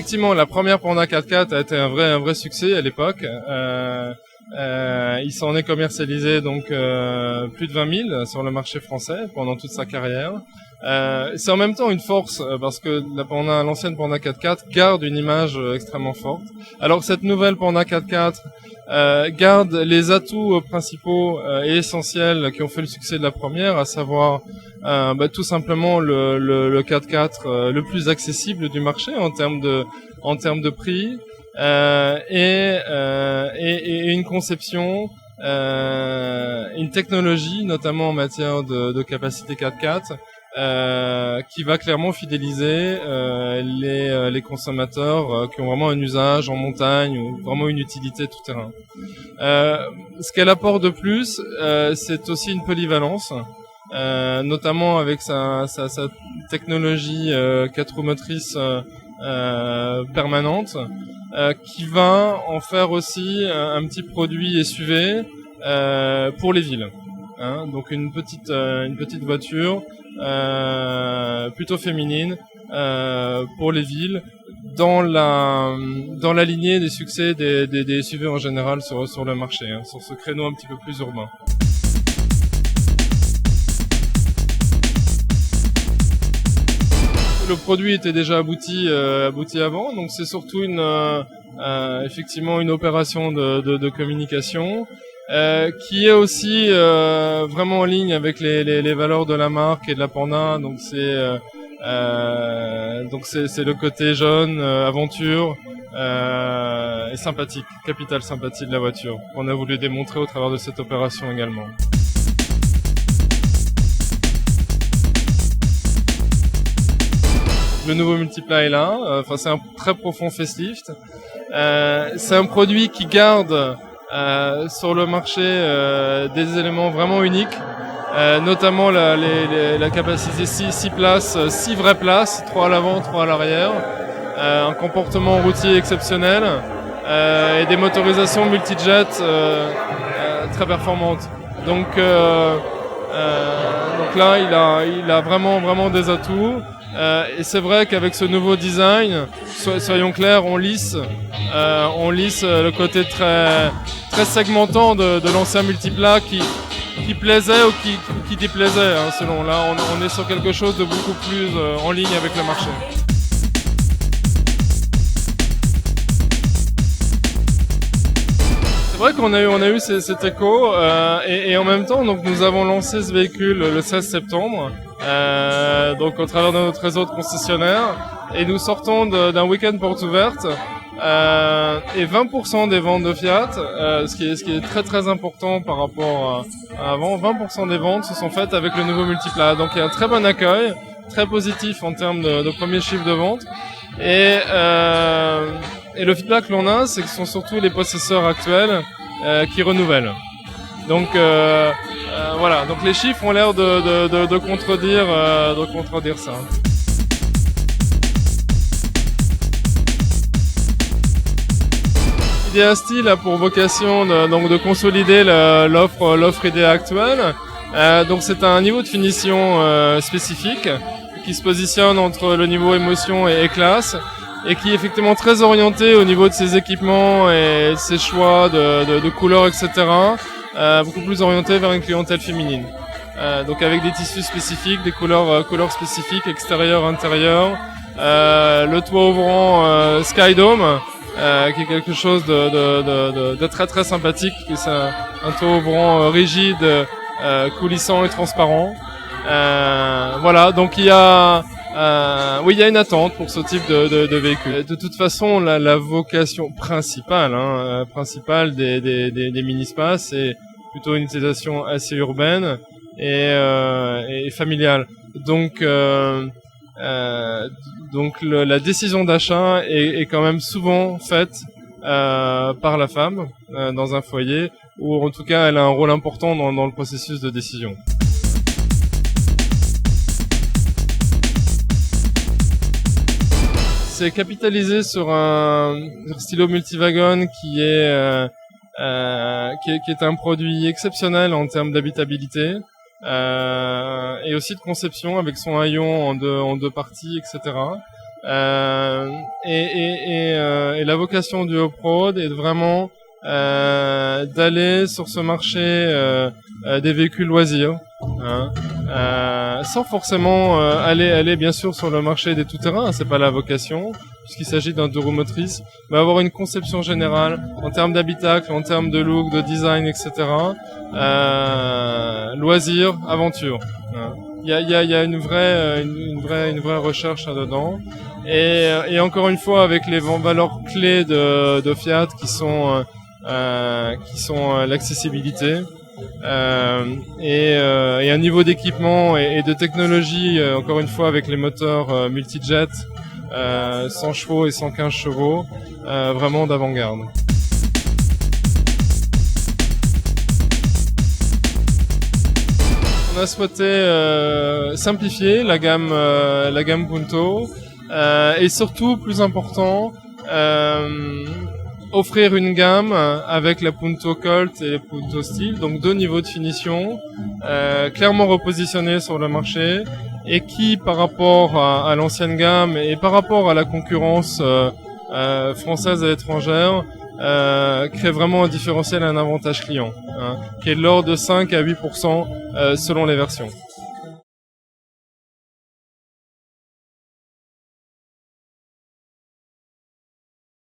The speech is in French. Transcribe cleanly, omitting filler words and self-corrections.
effectivement, la première Panda 4x4 a été un vrai succès à l'époque. Il s'en est commercialisé donc plus de 20 000 sur le marché français pendant toute sa carrière. C'est en même temps une force parce que l'ancienne Panda 4x4 garde une image extrêmement forte. Alors cette nouvelle Panda 4x4 garde les atouts principaux et essentiels qui ont fait le succès de la première, à savoir tout simplement le 4x4 le plus accessible du marché en termes de prix. Et une conception, une technologie, notamment en matière de capacité 4x4, qui va clairement fidéliser les consommateurs qui ont vraiment un usage en montagne ou vraiment une utilité tout terrain. Ce qu'elle apporte de plus, c'est aussi une polyvalence, notamment avec sa technologie 4 roues motrices permanente, qui va en faire aussi un petit produit SUV pour les villes. Donc une petite voiture plutôt féminine pour les villes, dans la lignée des succès des SUV en général sur le marché, sur ce créneau un petit peu plus urbain. Le produit était déjà abouti avant, donc c'est surtout effectivement une opération de communication qui est aussi vraiment en ligne avec les valeurs de la marque et de la Panda. Donc c'est le côté jeune, aventure et sympathique, capitale sympathie de la voiture, qu'on a voulu démontrer au travers de cette opération également. Le nouveau Multipla est là, c'est un très profond facelift. C'est un produit qui garde sur le marché des éléments vraiment uniques, notamment la capacité 6 places, 6 vraies places, 3 à l'avant, 3 à l'arrière, un comportement routier exceptionnel et des motorisations multijet très performantes. Donc là, il a vraiment des atouts. Et c'est vrai qu'avec ce nouveau design, soyons clairs, on lisse le côté très segmentant de l'ancien Multipla qui plaisait ou qui déplaisait, selon. Là, on est sur quelque chose de beaucoup plus en ligne avec le marché. C'est vrai qu'on a eu cet écho et en même temps, donc nous avons lancé ce véhicule le 16 septembre. Donc au travers de notre réseau de concessionnaires, et nous sortons d'un week-end porte ouverte et 20% des ventes de Fiat, ce qui est très important par rapport à avant. 20% des ventes se sont faites avec le nouveau Multipla, donc il y a un très bon accueil, très positif en termes de premiers chiffres de vente, et le feedback que l'on a, c'est que ce sont surtout les possesseurs actuels qui renouvellent. Donc voilà, donc les chiffres ont l'air de contredire ça. Idea Style a pour vocation de consolider l'offre Idea actuelle. Donc c'est un niveau de finition spécifique qui se positionne entre le niveau émotion et classe, et qui est effectivement très orienté au niveau de ses équipements et de ses choix de couleurs, etc. Beaucoup plus orienté vers une clientèle féminine. Donc avec des tissus spécifiques, des couleurs spécifiques, extérieur, intérieur. Le toit ouvrant Sky Dome, qui est quelque chose de très sympathique, qui est un toit ouvrant rigide, coulissant et transparent. Voilà, donc il y a une attente pour ce type de véhicule. De toute façon, la vocation principale des mini-spaces, c'est plutôt une utilisation assez urbaine et familiale. Donc la décision d'achat est quand même souvent faite par la femme dans un foyer, ou en tout cas elle a un rôle important dans le processus de décision. C'est capitalisé sur un stylo multiwagon qui est un produit exceptionnel en termes d'habitabilité et aussi de conception, avec son haillon en deux parties, etc. Et la vocation du off-road est vraiment d'aller sur ce marché des véhicules loisirs, hein, sans forcément aller bien sûr sur le marché des tout-terrains, c'est pas la vocation, puisqu'il s'agit d'un deux-roues motrices, mais avoir une conception générale en termes d'habitacle, en termes de look, de design, etc. Loisirs, aventure. Hein. Il y a une vraie recherche là-dedans. Et encore une fois, avec les valeurs clés de Fiat qui sont l'accessibilité et un niveau d'équipement et de technologie, encore une fois avec les moteurs multijet 100 chevaux et 115 chevaux, vraiment d'avant-garde. On a souhaité simplifier la gamme Punto et surtout, plus important, offrir une gamme avec la Punto Colt et la Punto Steel, donc deux niveaux de finition, clairement repositionnés sur le marché et qui, par rapport à l'ancienne gamme et par rapport à la concurrence française et étrangère, crée vraiment un différentiel et un avantage client, hein, qui est de l'ordre de 5 à 8% selon les versions.